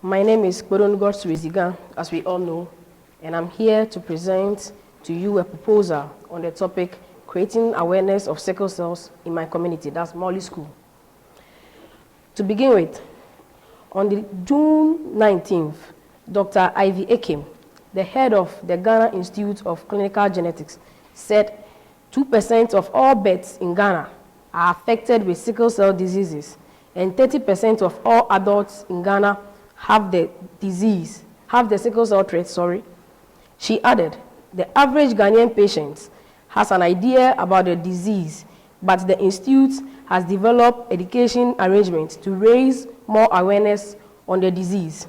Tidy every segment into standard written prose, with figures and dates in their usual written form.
My name is Kodongos Reziga, as we all know, and I'm here to present to you a proposal on the topic creating awareness of sickle cells in my community, that's Morley School. To begin with, on the June 19th, Dr. Ivy Akim, the head of the Ghana Institute of Clinical Genetics, said 2% of all births in Ghana are affected with sickle cell diseases, and 30% of all adults in Ghana have the sickle cell trait, She added, the average Ghanaian patient has an idea about the disease, but the institute has developed education arrangements to raise more awareness on the disease.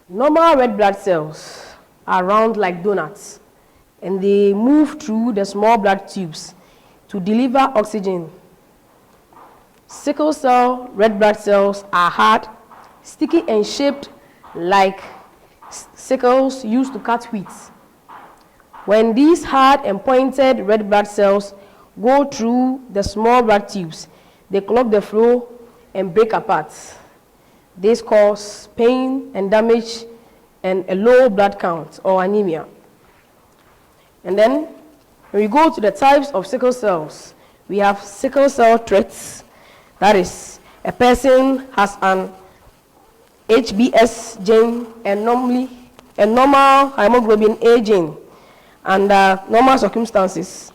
Normal red blood cells are round like donuts, and they move through the small blood tubes to deliver oxygen. Sickle cell red blood cells are hard, sticky, and shaped like sickles used to cut wheat. When these hard and pointed red blood cells go through the small blood tubes, they clog the flow and break apart. This causes pain and damage and a low blood count or anemia. And then, when we go to the types of sickle cells, we have sickle cell traits. That is, a person has an HBS gene and a normal hemoglobin A gene. Under normal circumstances,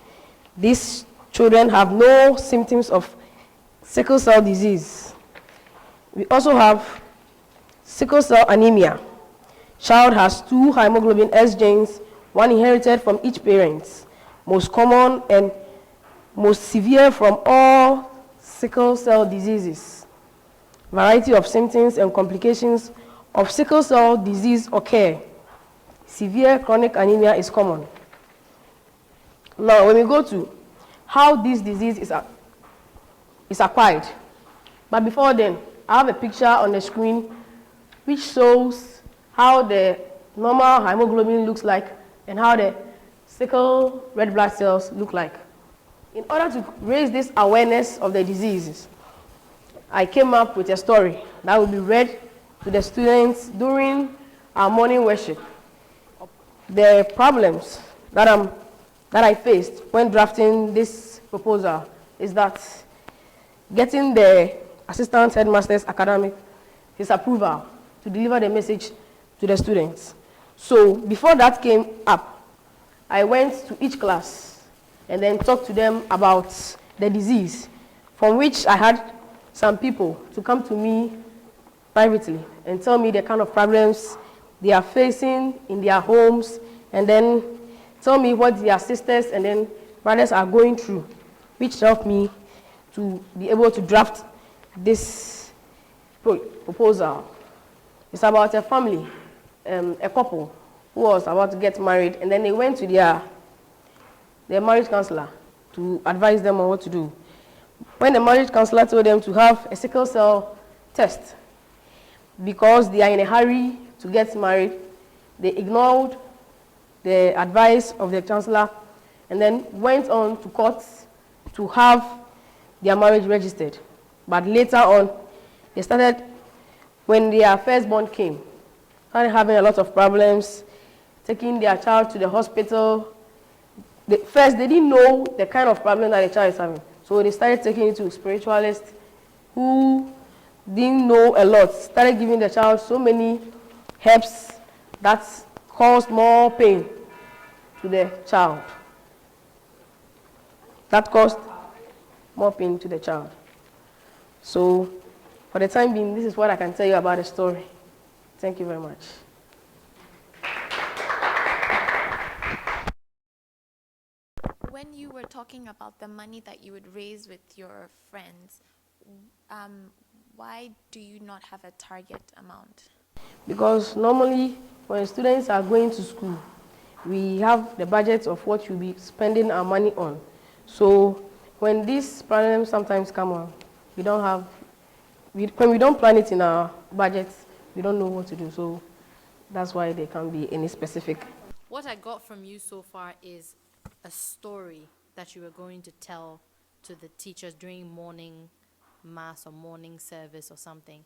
these children have no symptoms of sickle cell disease. We also have sickle cell anemia. Child has 2 hemoglobin S genes, one inherited from each parent. Most common and most severe from all sickle cell diseases. Variety of symptoms and complications of sickle cell disease occur. Severe chronic anemia is common. Now, when we go to how this disease is acquired, but before then, I have a picture on the screen which shows how the normal hemoglobin looks like and how the sickle red blood cells look like. In order to raise this awareness of the diseases, I came up with a story that will be read to the students during our morning worship. The problems that I faced when drafting this proposal is that getting the assistant headmaster's academic, his approval to deliver the message to the students. So before that came up, I went to each class and then talked to them about the disease, from which I had some people to come to me privately and tell me the kind of problems they are facing in their homes, and then tell me what their sisters and then brothers are going through, which helped me to be able to draft this proposal. It's about a family, a couple who was about to get married, and then they went to their marriage counselor to advise them on what to do. When the marriage counselor told them to have a sickle cell test, because they are in a hurry to get married, they ignored the advice of the counselor and then went on to court to have their marriage registered. But later on, they started, when their firstborn came, started having a lot of problems, taking their child to the hospital. First, they didn't know the kind of problem that the child is having. So they started taking it to spiritualists who didn't know a lot, started giving the child so many herbs that caused more pain to the child. That caused more pain to the child. So, for the time being, this is what I can tell you about the story. Thank you very much. When you were talking about the money that you would raise with your friends, why do you not have a target amount? Because normally, when students are going to school, we have the budget of what we'll be spending our money on. So when these problems sometimes come on, when we don't plan it in our budget, we don't know what to do. So that's why there can't be any specific. What I got from you so far is a story that you were going to tell to the teachers during morning mass or morning service or something.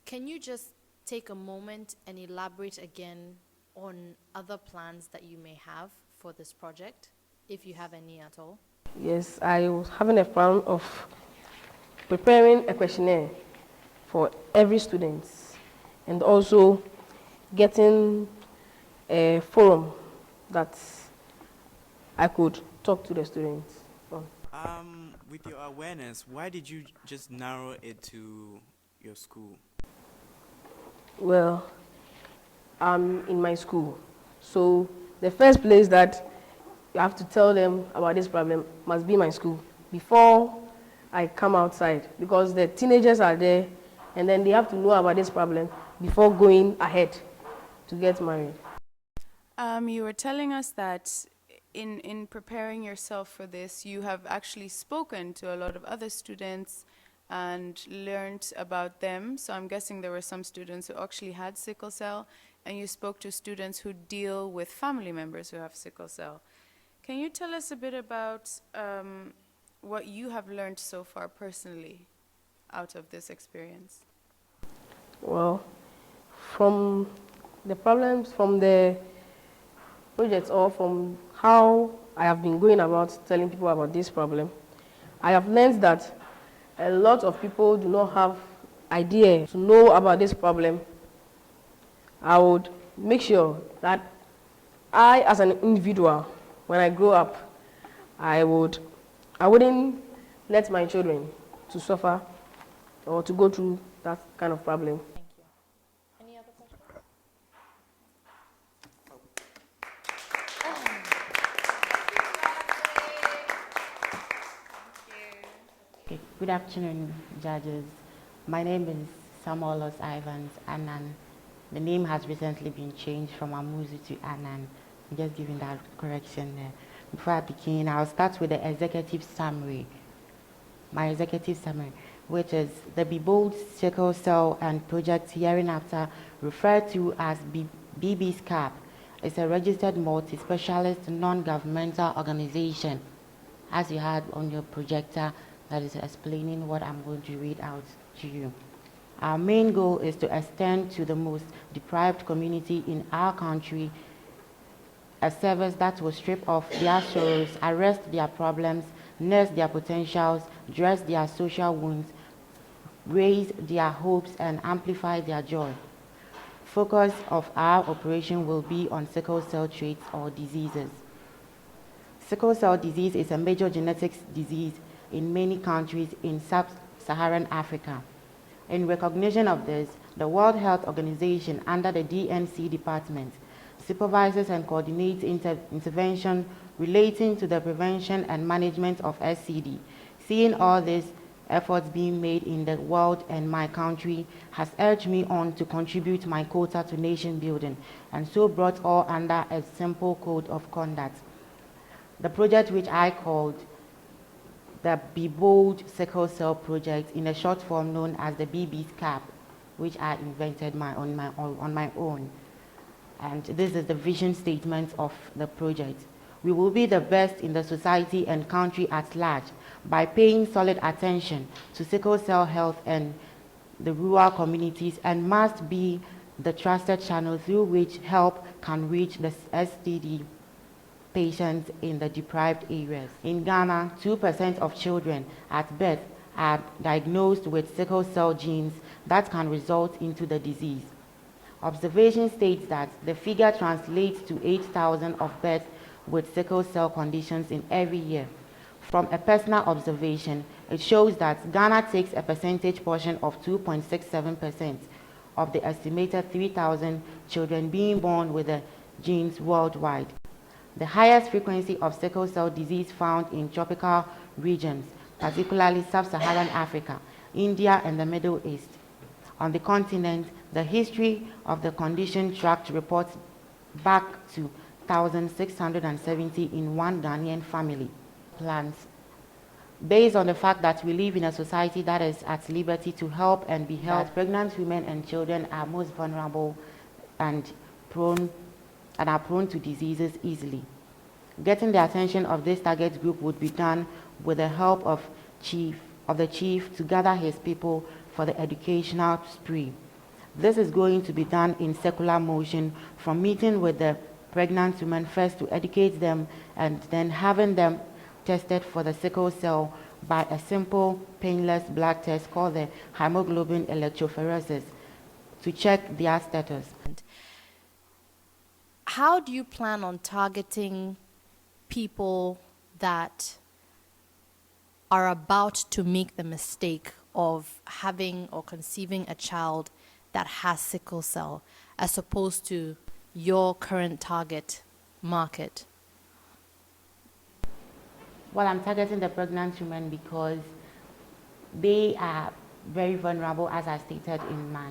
Can you just take a moment and elaborate again on other plans that you may have for this project, if you have any at all? Yes, I was having a plan of preparing a questionnaire for every student and also getting a forum that I could talk to the students on. With your awareness, why did you just narrow it to your school? Well, I'm in my school, so the first place that you have to tell them about this problem must be my school before I come outside, because the teenagers are there and then they have to know about this problem before going ahead to get married. You were telling us that in preparing yourself for this, you have actually spoken to a lot of other students and learned about them. So I'm guessing there were some students who actually had sickle cell, and you spoke to students who deal with family members who have sickle cell. Can you tell us a bit about what you have learned so far personally out of this experience? Well, from the problems, from the projects, or from how I have been going about telling people about this problem, I have learned that a lot of people do not have idea to know about this problem. I would make sure that I, as an individual, when I grow up, I wouldn't let my children to suffer or to go through that kind of problem. Thank you. Any other questions? Okay, good afternoon, judges. My name is Samuelos Ivans Annan. The name has recently been changed from Amuzu to Annan. I'm just giving that correction there. Before I begin, I'll start with the executive summary. My executive summary, which is the Be Bold Sickle Cell and Project hereinafter referred to as BBSCAP, is a registered multi-specialist non-governmental organization, as you had on your projector that is explaining what I'm going to read out to you. Our main goal is to extend to the most deprived community in our country a service that will strip off their sorrows, arrest their problems, nurse their potentials, dress their social wounds, raise their hopes, and amplify their joy. Focus of our operation will be on sickle cell traits or diseases. Sickle cell disease is a major genetics disease in many countries in sub-Saharan Africa. In recognition of this, the World Health Organization, under the DNC department, supervises and coordinates intervention relating to the prevention and management of SCD. Seeing all these efforts being made in the world and my country has urged me on to contribute my quota to nation building, and so brought all under a simple code of conduct. The project, which I called the Be Bold Sickle Cell Project, in a short form known as the BBSCAP, which I invented on my own. And this is the vision statement of the project. We will be the best in the society and country at large by paying solid attention to sickle cell health and the rural communities, and must be the trusted channel through which help can reach the STD patients in the deprived areas. In Ghana, 2% of children at birth are diagnosed with sickle cell genes that can result into the disease. Observation states that the figure translates to 8,000 of births with sickle cell conditions in every year. From a personal observation, it shows that Ghana takes a percentage portion of 2.67% of the estimated 3,000 children being born with the genes worldwide. The highest frequency of sickle cell disease found in tropical regions, particularly sub-Saharan Africa, India, and the Middle East. On the continent, the history of the condition tracked reports back to 1,670 in one Ghanaian family. Plans. Based on the fact that we live in a society that is at liberty to help and be helped, pregnant women and children are most vulnerable and are prone to diseases easily. getting the attention of this target group would be done with the help of the chief to gather his people for the educational spree. This is going to be done in circular motion, from meeting with the pregnant women first to educate them, and then having them tested for the sickle cell by a simple painless blood test called the hemoglobin electrophoresis to check their status. How do you plan on targeting people that are about to make the mistake of having or conceiving a child that has sickle cell, as opposed to your current target market? Well, I'm targeting the pregnant women because they are very vulnerable, as I stated in my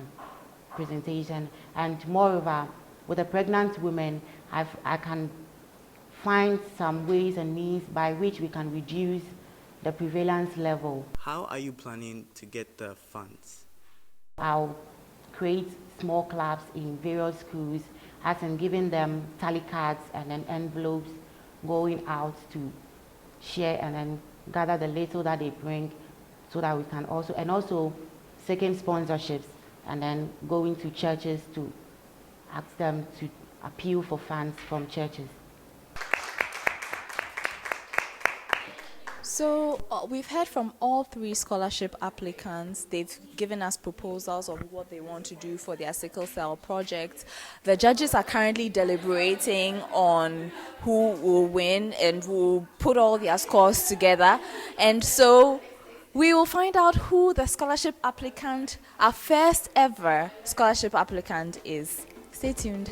presentation. And moreover, with the pregnant women, I can find some ways and means by which we can reduce the prevalence level. How are you planning to get the funds? I'll create small clubs in various schools, as in giving them tally cards and then envelopes, going out to share and then gather the little that they bring, so that we can also seeking sponsorships and then going to churches to ask them to appeal for funds from churches. So we've heard from all 3 scholarship applicants. They've given us proposals of what they want to do for their sickle cell project. The judges are currently deliberating on who will win and will put all their scores together. And so we will find out who the scholarship applicant, our first ever scholarship applicant, is. Stay tuned.